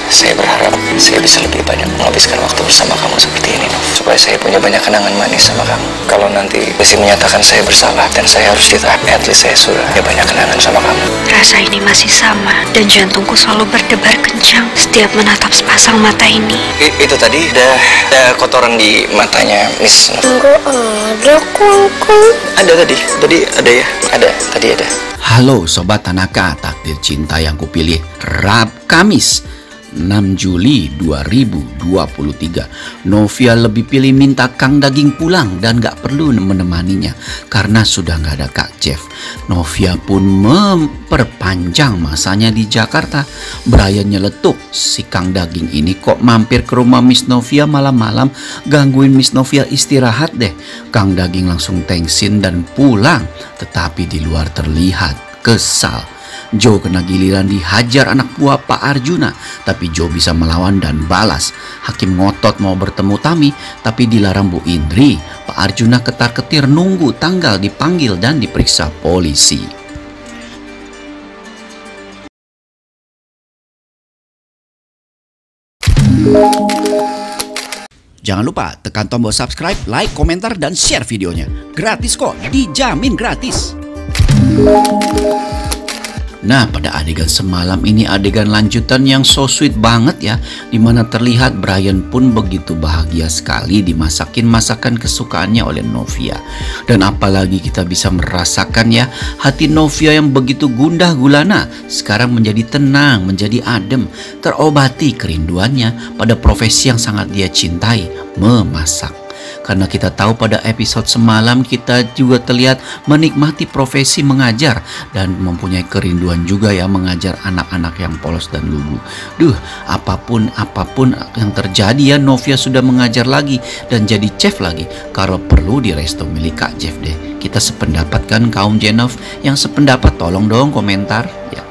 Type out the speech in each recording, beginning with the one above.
Saya berharap saya bisa lebih banyak menghabiskan waktu bersama kamu seperti ini, Nov. Supaya saya punya banyak kenangan manis sama kamu. Kalau nanti polisi menyatakan saya bersalah dan saya harus ditahan, at least saya sudah punya banyak kenangan sama kamu. Rasa ini masih sama dan jantungku selalu berdebar kencang setiap menatap sepasang mata ini. Itu tadi ada kotoran di matanya Miss Nov. Enggak ada kok. Ada tadi ada ya? Tadi ada. Halo Sobat Tanaka, takdir cinta yang kupilih. Kamis 6 Juli 2023. Novia lebih pilih minta Kang Daging pulang dan gak perlu menemaninya karena sudah gak ada Kak Jeff. Novia pun memperpanjang masanya di Jakarta. Brian nyeletuk, si Kang Daging ini kok mampir ke rumah Miss Novia malam-malam, gangguin Miss Novia istirahat deh. Kang Daging langsung tengsin dan pulang, tetapi di luar terlihat kesal. Joe kena giliran dihajar anak buah Pak Arjuna, tapi Joe bisa melawan dan balas. Hakim ngotot mau bertemu Tami, tapi dilarang Bu Indri. Pak Arjuna ketar-ketir nunggu tanggal dipanggil dan diperiksa polisi. Jangan lupa tekan tombol subscribe, like, komentar, dan share videonya. Gratis kok, dijamin gratis. Nah, pada adegan semalam ini adegan lanjutan yang so sweet banget ya, dimana terlihat Brian pun begitu bahagia sekali dimasakin masakan kesukaannya oleh Novia. Dan apalagi kita bisa merasakan ya, hati Novia yang begitu gundah gulana sekarang menjadi tenang, menjadi adem, terobati kerinduannya pada profesi yang sangat dia cintai, memasak. Karena kita tahu pada episode semalam kita juga terlihat menikmati profesi mengajar dan mempunyai kerinduan juga ya mengajar anak-anak yang polos dan lugu. Apapun yang terjadi ya, Novia sudah mengajar lagi dan jadi chef lagi. Kalau perlu di resto milik Kak Jeff deh. Kita sependapat kan kaum Jenov? Yang sependapat tolong dong komentar ya.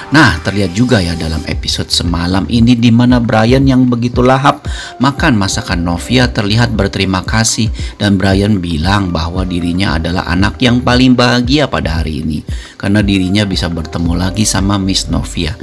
Nah, terlihat juga ya dalam episode semalam ini di mana Brian yang begitu lahap makan masakan Novia terlihat berterima kasih dan Brian bilang bahwa dirinya adalah anak yang paling bahagia pada hari ini karena dirinya bisa bertemu lagi sama Miss Novia.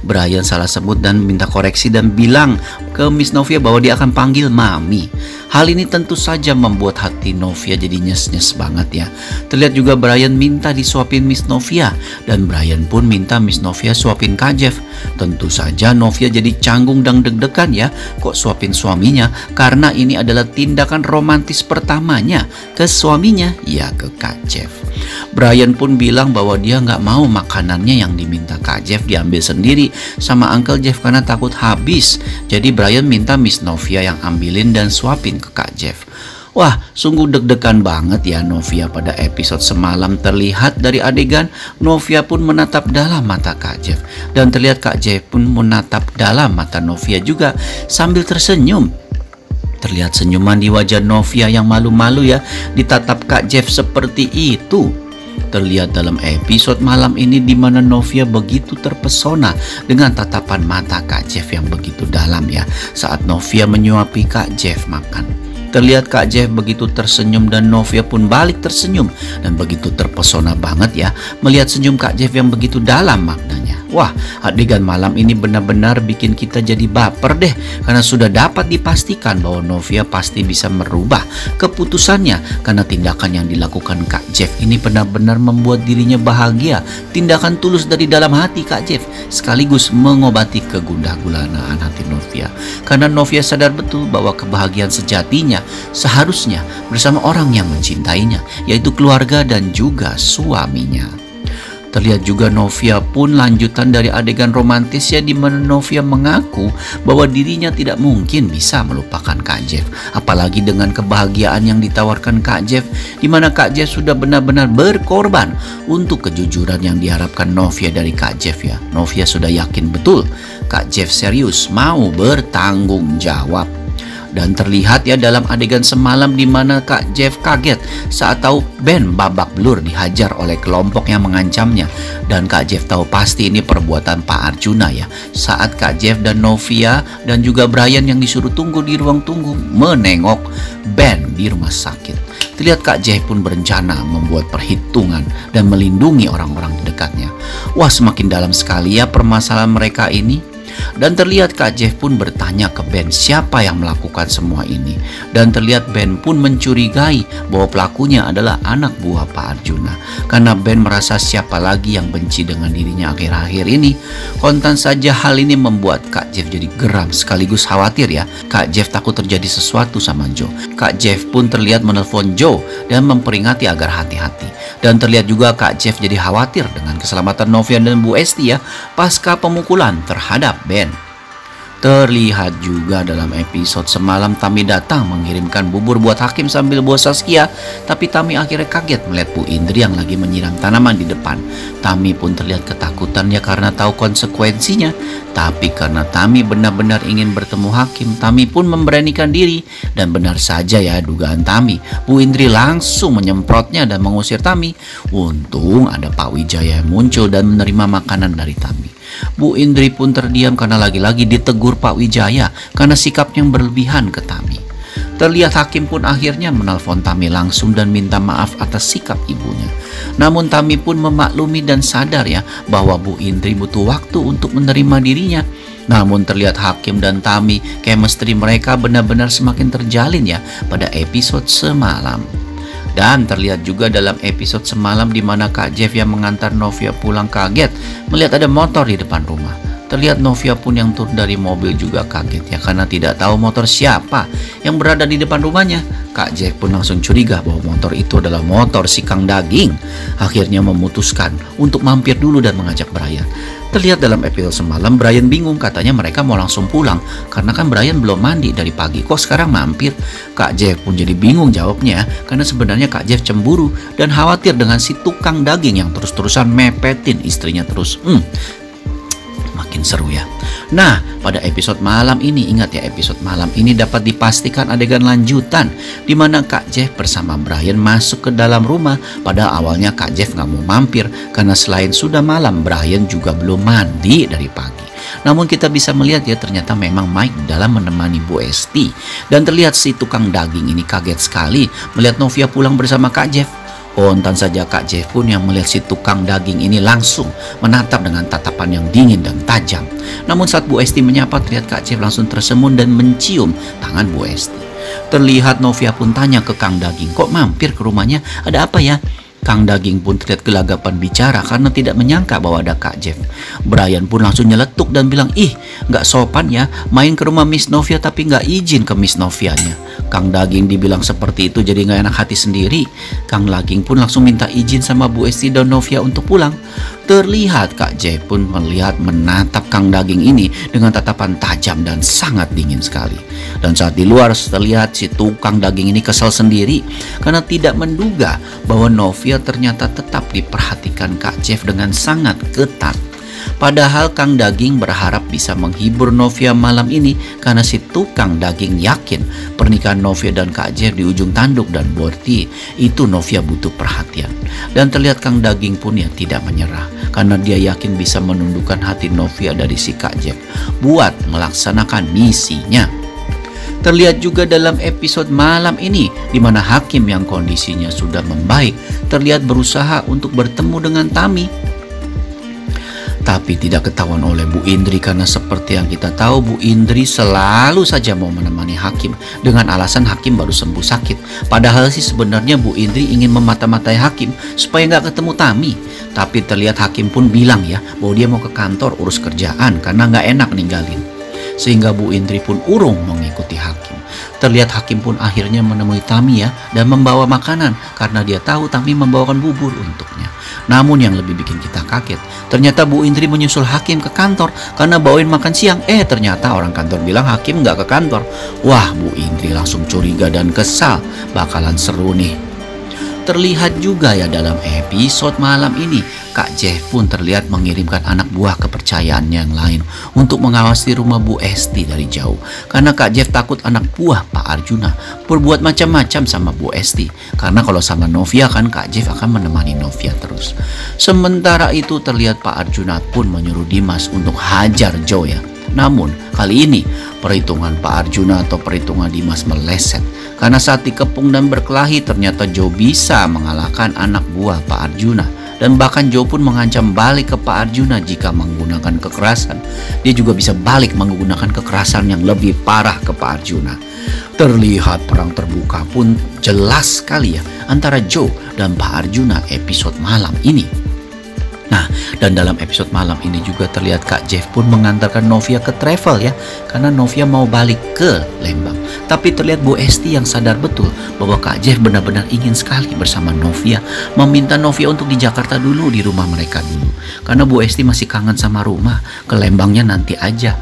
Brian salah sebut dan minta koreksi dan bilang ke Miss Novia bahwa dia akan panggil Mami. Hal ini tentu saja membuat hati Novia jadi nyes-nyes banget ya. Terlihat juga Brian minta disuapin Miss Novia dan Brian pun minta Miss Novia suapin Kak Jeff. Tentu saja Novia jadi canggung dan deg-degan ya, kok suapin suaminya karena ini adalah tindakan romantis pertamanya ke suaminya, ya ke Kak Jeff. Brian pun bilang bahwa dia nggak mau makanannya yang diminta Kak Jeff diambil sendiri sama Uncle Jeff karena takut habis. Jadi Brian minta Miss Novia yang ambilin dan suapin ke Kak Jeff. Wah, sungguh deg-degan banget ya Novia pada episode semalam. Terlihat dari adegan Novia pun menatap dalam mata Kak Jeff dan terlihat Kak Jeff pun menatap dalam mata Novia juga sambil tersenyum. Terlihat senyuman di wajah Novia yang malu-malu ya ditatap Kak Jeff seperti itu. Terlihat dalam episode malam ini di mana Novia begitu terpesona dengan tatapan mata Kak Jeff yang begitu dalam ya saat Novia menyuapi Kak Jeff makan. Terlihat Kak Jeff begitu tersenyum dan Novia pun balik tersenyum dan begitu terpesona banget ya melihat senyum Kak Jeff yang begitu dalam maknanya. Wah, adegan malam ini benar-benar bikin kita jadi baper deh karena sudah dapat dipastikan bahwa Novia pasti bisa merubah keputusannya karena tindakan yang dilakukan Kak Jeff ini benar-benar membuat dirinya bahagia. Tindakan tulus dari dalam hati Kak Jeff sekaligus mengobati kegundah gulanaan hati Novia karena Novia sadar betul bahwa kebahagiaan sejatinya seharusnya bersama orang yang mencintainya, yaitu keluarga dan juga suaminya. Terlihat juga Novia pun lanjutan dari adegan romantis ya di mana Novia mengaku bahwa dirinya tidak mungkin bisa melupakan Kak Jeff, apalagi dengan kebahagiaan yang ditawarkan Kak Jeff di mana Kak Jeff sudah benar-benar berkorban untuk kejujuran yang diharapkan Novia dari Kak Jeff ya. Novia sudah yakin betul Kak Jeff serius mau bertanggung jawab. Dan terlihat ya dalam adegan semalam di mana Kak Jeff kaget saat tahu Ben babak belur dihajar oleh kelompok yang mengancamnya. Dan Kak Jeff tahu pasti ini perbuatan Pak Arjuna ya. Saat Kak Jeff dan Novia dan juga Brian yang disuruh tunggu di ruang tunggu menengok Ben di rumah sakit. Terlihat Kak Jeff pun berencana membuat perhitungan dan melindungi orang-orang di dekatnya. Wah, semakin dalam sekali ya permasalahan mereka ini. Dan terlihat Kak Jeff pun bertanya ke Ben siapa yang melakukan semua ini. Dan terlihat Ben pun mencurigai bahwa pelakunya adalah anak buah Pak Arjuna. Karena Ben merasa siapa lagi yang benci dengan dirinya akhir-akhir ini. Kontan saja hal ini membuat Kak Jeff jadi geram sekaligus khawatir ya. Kak Jeff takut terjadi sesuatu sama Joe. Kak Jeff pun terlihat menelpon Joe dan memperingati agar hati-hati. Dan terlihat juga Kak Jeff jadi khawatir dengan keselamatan Novia dan Bu Esti ya pasca pemukulan terhadap Ben. Terlihat juga dalam episode semalam Tami datang mengirimkan bubur buat Hakim sambil bawa Saskia. Tapi Tami akhirnya kaget melihat Bu Indri yang lagi menyiram tanaman di depan. Tami pun terlihat ketakutan ya karena tahu konsekuensinya. Tapi karena Tami benar-benar ingin bertemu Hakim, Tami pun memberanikan diri. Dan benar saja ya dugaan Tami, Bu Indri langsung menyemprotnya dan mengusir Tami. Untung ada Pak Wijaya yang muncul dan menerima makanan dari Tami. Bu Indri pun terdiam karena lagi-lagi ditegur Pak Wijaya karena sikap yang berlebihan ke Tami. Terlihat Hakim pun akhirnya menelpon Tami langsung dan minta maaf atas sikap ibunya. Namun Tami pun memaklumi dan sadar ya bahwa Bu Indri butuh waktu untuk menerima dirinya. Namun terlihat Hakim dan Tami, chemistry mereka benar-benar semakin terjalin ya pada episode semalam. Dan terlihat juga dalam episode semalam di mana Kak Jeff yang mengantar Novia pulang kaget melihat ada motor di depan rumah. Terlihat Novia pun yang turun dari mobil juga kaget ya karena tidak tahu motor siapa yang berada di depan rumahnya. Kak Jeff pun langsung curiga bahwa motor itu adalah motor si Kang Daging. Akhirnya memutuskan untuk mampir dulu dan mengajak Brian. Terlihat dalam episode semalam Brian bingung, katanya mereka mau langsung pulang karena kan Brian belum mandi dari pagi, kok sekarang mampir. Kak Jeff pun jadi bingung jawabnya karena sebenarnya Kak Jeff cemburu dan khawatir dengan si tukang daging yang terus-terusan mepetin istrinya terus. Makin seru ya. Nah, pada episode malam ini, ingat ya, episode malam ini dapat dipastikan adegan lanjutan di mana Kak Jeff bersama Brian masuk ke dalam rumah. Pada awalnya Kak Jeff nggak mau mampir karena selain sudah malam, Brian juga belum mandi dari pagi. Namun kita bisa melihat ya ternyata memang Mike dalam menemani Bu Esti. Dan terlihat si tukang daging ini kaget sekali melihat Novia pulang bersama Kak Jeff. Kontan saja Kak Jeff pun yang melihat si tukang daging ini langsung menatap dengan tatapan yang dingin dan tajam. Namun saat Bu Esti menyapa, terlihat Kak Jeff langsung tersenyum dan mencium tangan Bu Esti. Terlihat Novia pun tanya ke Kang Daging, kok mampir ke rumahnya, ada apa ya? Kang Daging pun terlihat gelagapan bicara karena tidak menyangka bahwa ada Kak Jeff. Brian pun langsung nyeletuk dan bilang, ih nggak sopan ya main ke rumah Miss Novia tapi nggak izin ke Miss Novianya. Kang Daging dibilang seperti itu jadi nggak enak hati sendiri. Kang Daging pun langsung minta izin sama Bu Esti dan Novia untuk pulang. Terlihat Kak Jeff pun menatap Kang Daging ini dengan tatapan tajam dan sangat dingin sekali. Dan saat di luar terlihat si tukang daging ini kesal sendiri karena tidak menduga bahwa Novia ternyata tetap diperhatikan Kak Jeff dengan sangat ketat. Padahal Kang Daging berharap bisa menghibur Novia malam ini karena si tukang daging yakin pernikahan Novia dan Kak Jeff di ujung tanduk dan berarti itu Novia butuh perhatian. Dan terlihat Kang Daging pun ya tidak menyerah karena dia yakin bisa menundukkan hati Novia dari si Kak Jeff buat melaksanakan misinya. Terlihat juga dalam episode malam ini di mana Hakim yang kondisinya sudah membaik terlihat berusaha untuk bertemu dengan Tami. Tapi tidak ketahuan oleh Bu Indri karena seperti yang kita tahu Bu Indri selalu saja mau menemani Hakim dengan alasan Hakim baru sembuh sakit. Padahal sih sebenarnya Bu Indri ingin memata-matai Hakim supaya nggak ketemu Tami. Tapi terlihat Hakim pun bilang ya bahwa dia mau ke kantor urus kerjaan karena nggak enak ninggalin. Sehingga Bu Indri pun urung mengikuti Hakim. Terlihat Hakim pun akhirnya menemui Tami ya dan membawa makanan karena dia tahu Tami membawakan bubur untuknya. Namun yang lebih bikin kita kaget, ternyata Bu Indri menyusul Hakim ke kantor karena bawain makan siang. Ternyata orang kantor bilang Hakim nggak ke kantor. Wah, Bu Indri langsung curiga dan kesal. Bakalan seru nih. Terlihat juga ya dalam episode malam ini Kak Jeff pun terlihat mengirimkan anak buah kepercayaannya yang lain untuk mengawasi rumah Bu Esti dari jauh. Karena Kak Jeff takut anak buah Pak Arjuna berbuat macam-macam sama Bu Esti. Karena kalau sama Novia kan Kak Jeff akan menemani Novia terus. Sementara itu terlihat Pak Arjuna pun menyuruh Dimas untuk hajar Joe ya. Namun kali ini perhitungan Pak Arjuna atau perhitungan Dimas meleset. Karena saat dikepung dan berkelahi ternyata Joe bisa mengalahkan anak buah Pak Arjuna Dan bahkan Joe pun mengancam balik ke Pak Arjuna jika menggunakan kekerasan. Dia juga bisa balik menggunakan kekerasan yang lebih parah ke Pak Arjuna. Terlihat perang terbuka pun jelas sekali ya antara Joe dan Pak Arjuna episode malam ini. Nah, dan dalam episode malam ini juga terlihat Kak Jeff pun mengantarkan Novia ke travel ya, karena Novia mau balik ke Lembang. Tapi terlihat Bu Esti yang sadar betul bahwa Kak Jeff benar-benar ingin sekali bersama Novia, meminta Novia untuk di Jakarta dulu, di rumah mereka dulu. Karena Bu Esti masih kangen sama rumah, ke Lembangnya nanti aja.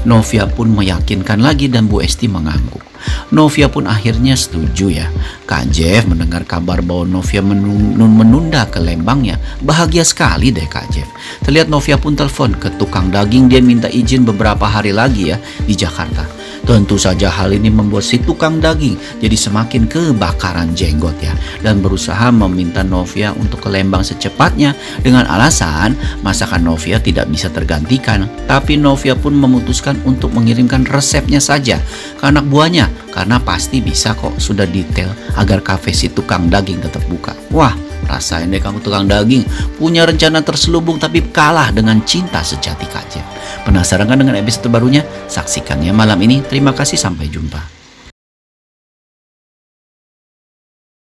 Novia pun meyakinkan lagi dan Bu Esti mengangguk. Novia pun akhirnya setuju ya. Kak Jeff mendengar kabar bahwa Novia menunda ke Lembangnya. Bahagia sekali deh Kak Jeff. Terlihat Novia pun telepon ke tukang daging. Dia minta izin beberapa hari lagi ya di Jakarta. Tentu saja hal ini membuat si tukang daging jadi semakin kebakaran jenggot ya. Dan berusaha meminta Novia untuk ke Lembang secepatnya. Dengan alasan masakan Novia tidak bisa tergantikan. Tapi Novia pun memutuskan untuk mengirimkan resepnya saja ke anak buahnya. Karena pasti bisa kok, sudah detail agar kafe si tukang daging tetap buka. Wah, rasain deh kamu tukang daging punya rencana terselubung tapi kalah dengan cinta sejati Kak Jeff. Penasaran kan dengan episode terbarunya? Saksikannya malam ini. Terima kasih, sampai jumpa.